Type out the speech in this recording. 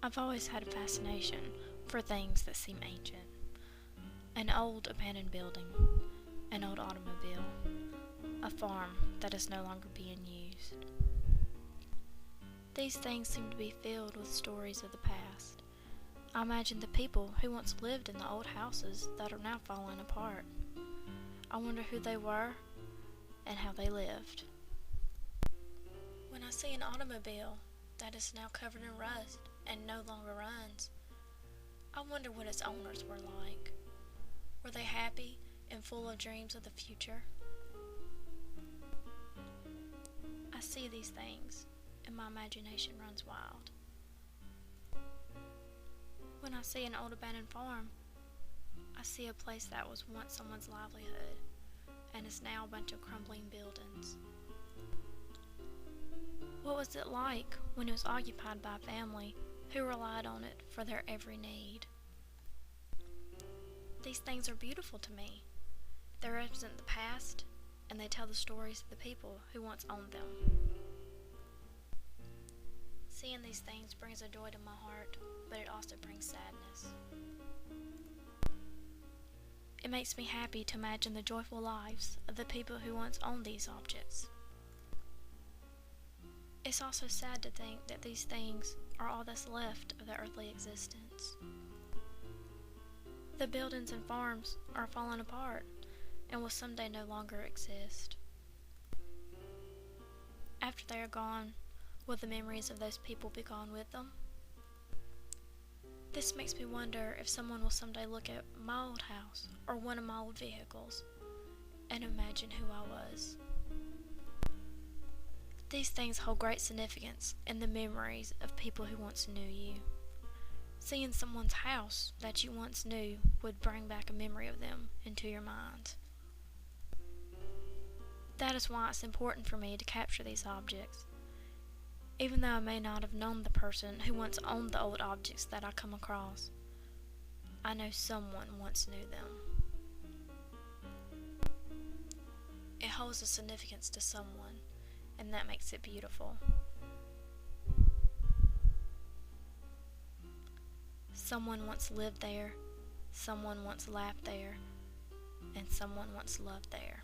I've always had a fascination for things that seem ancient. An old abandoned building, an old automobile, a farm that is no longer being used. These things seem to be filled with stories of the past. I imagine the people who once lived in the old houses that are now falling apart. I wonder who they were and how they lived. When I see an automobile that is now covered in rust and no longer runs, I wonder what its owners were like. Were they happy and full of dreams of the future? I see these things and my imagination runs wild. When I see an old abandoned farm, I see a place that was once someone's livelihood and is now a bunch of crumbling buildings. What was it like when it was occupied by a family who relied on it for their every need? These things are beautiful to me. They represent the past, and they tell the stories of the people who once owned them. Seeing these things brings a joy to my heart, but it also brings sadness. It makes me happy to imagine the joyful lives of the people who once owned these objects. It's also sad to think that these things are all that's left of their earthly existence. The buildings and farms are falling apart and will someday no longer exist. After they are gone, will the memories of those people be gone with them? This makes me wonder if someone will someday look at my old house or one of my old vehicles and imagine who I was. These things hold great significance in the memories of people who once knew you. Seeing someone's house that you once knew would bring back a memory of them into your mind. That is why it's important for me to capture these objects. Even though I may not have known the person who once owned the old objects that I come across, I know someone once knew them. It holds a significance to someone, and that makes it beautiful. Someone once lived there, someone once laughed there, and someone once loved there.